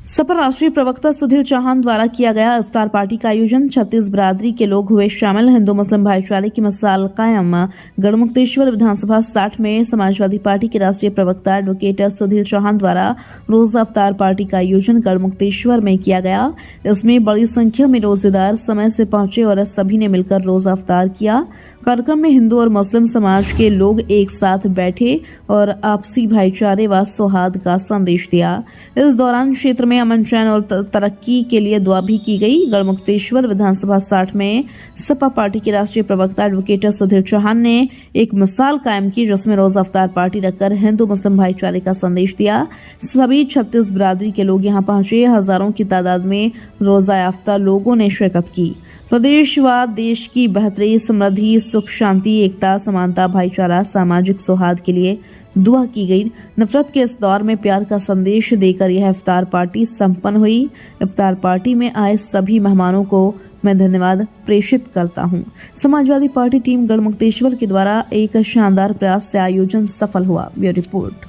सपा राष्ट्रीय प्रवक्ता सुधीर चौहान द्वारा किया गया इफ्तार पार्टी का आयोजन। 36 बिरादरी के लोग हुए शामिल। हिंदू मुस्लिम भाईचारे की मिसाल कायम। गढ़मुक्तेश्वर विधानसभा 60 में समाजवादी पार्टी के राष्ट्रीय प्रवक्ता एडवोकेट सुधीर चौहान द्वारा रोजा इफ्तार पार्टी का आयोजन गढ़मुक्तेश्वर में किया गया। इसमें बड़ी संख्या में रोजेदार समय से पहुंचे और सभी ने मिलकर रोजा इफ्तार किया। कार्यक्रम में हिंदू और मुस्लिम समाज के लोग एक साथ बैठे और आपसी भाईचारे व सौहार्द का संदेश दिया। इस दौरान क्षेत्र में अमन चैन और तरक्की के लिए दुआ भी की गई। गढ़मुक्तेश्वर विधानसभा 60 में सपा पार्टी के राष्ट्रीय प्रवक्ता एडवोकेट सुधीर चौहान ने एक मिसाल कायम की, जिसमें रोजा इफ्तार पार्टी रखकर हिंदू मुस्लिम भाईचारे का संदेश दिया। सभी 36 बिरादरी के लोग यहां पहुंचे। हजारों की तादाद में रोजा याफ्ता लोगों ने शिरकत की। प्रदेश व देश की बेहतरी, समृद्धि, सुख, शांति, एकता, समानता, भाईचारा, सामाजिक सौहार्द के लिए दुआ की गई। नफरत के इस दौर में प्यार का संदेश देकर यह इफ्तार पार्टी संपन्न हुई। इफ्तार पार्टी में आए सभी मेहमानों को मैं धन्यवाद प्रेषित करता हूं। समाजवादी पार्टी टीम गढ़मुक्तेश्वर के द्वारा एक शानदार प्रयास से आयोजन सफल हुआ। Bureau report.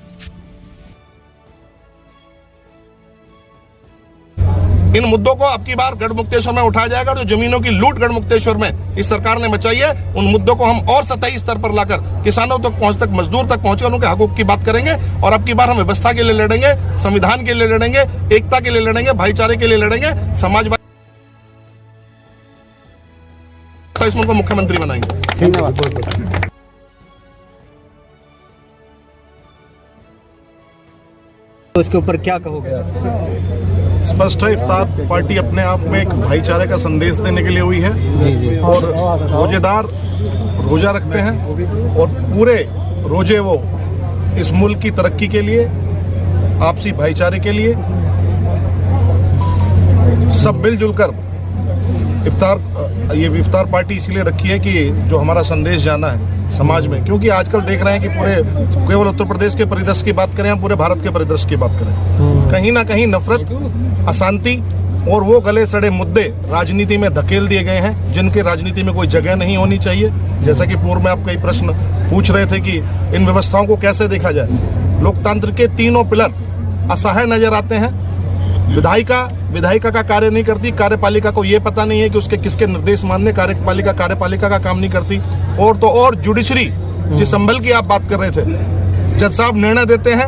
इन मुद्दों को अब की बार गढ़मुक्तेश्वर में उठाया जाएगा। जो जमीनों की लूट गढ़मुक्तेश्वर में इस सरकार ने मचाई है, उन मुद्दों को हम और सतही स्तर पर लाकर किसानों तक मजदूर तक पहुंचकर उनके हकूक की बात करेंगे। और अब की बार हम व्यवस्था के लिए लड़ेंगे, संविधान के लिए लड़ेंगे, एकता के लिए लड़ेंगे, भाईचारे के लिए लड़ेंगे। समाजवादी इस मुल्क को मुख्यमंत्री बनाएंगे। धन्यवाद। तो इसके ऊपर क्या कहोगे? स्पष्ट है, इफ्तार पार्टी अपने आप में एक भाईचारे का संदेश देने के लिए हुई है। जी। और रोजेदार रोजा रखते हैं और पूरे रोजे वो इस मुल्क की तरक्की के लिए, आपसी भाईचारे के लिए सब मिलजुल कर ये इफ्तार पार्टी इसलिए रखी है कि जो हमारा संदेश जाना है समाज में, क्योंकि आजकल देख रहे हैं कि पूरे केवल उत्तर प्रदेश के परिदृश्य की बात करें या पूरे भारत के परिदृश्य की बात करें, कहीं ना कहीं नफरत, अशांति और वो गले सड़े मुद्दे राजनीति में धकेल दिए गए हैं, जिनके राजनीति में कोई जगह नहीं होनी चाहिए। जैसा कि पूर्व में आप कई प्रश्न पूछ रहे थे कि इन व्यवस्थाओं को कैसे देखा जाए। लोकतंत्र के तीनों पिलर असहाय नजर आते हैं। विधायिका का कार्य नहीं करती, कार्यपालिका को ये पता नहीं है कि उसके किसके निर्देश मानने, कार्यपालिका का काम नहीं करती। और तो और जुडिशरी, जिस संभल की आप बात कर रहे थे, जज साहब निर्णय देते हैं,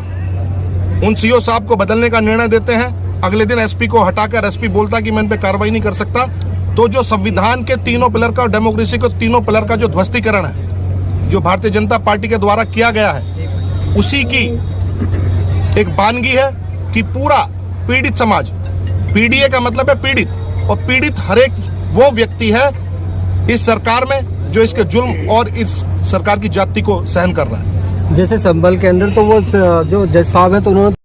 उन सीओ साहब को बदलने का निर्णय देते हैं, अगले दिन एसपी को हटाकर एसपी बोलता कि मैं इन पे कार्रवाई नहीं कर सकता। तो जो संविधान के तीनों पिलर का और डेमोक्रेसी के तीनों पिलर का जो ध्वस्तीकरण है, जो भारतीय जनता पार्टी के द्वारा किया गया है, उसी की एक बानगी है कि पूरा पीड़ित समाज, पीडीए का मतलब है पीड़ित, और पीड़ित हर एक वो व्यक्ति है इस सरकार में जो इसके जुल्म और इस सरकार की जाति को सहन कर रहा है। जैसे संभल के अंदर तो वो जो जज साहब है तो उन्होंने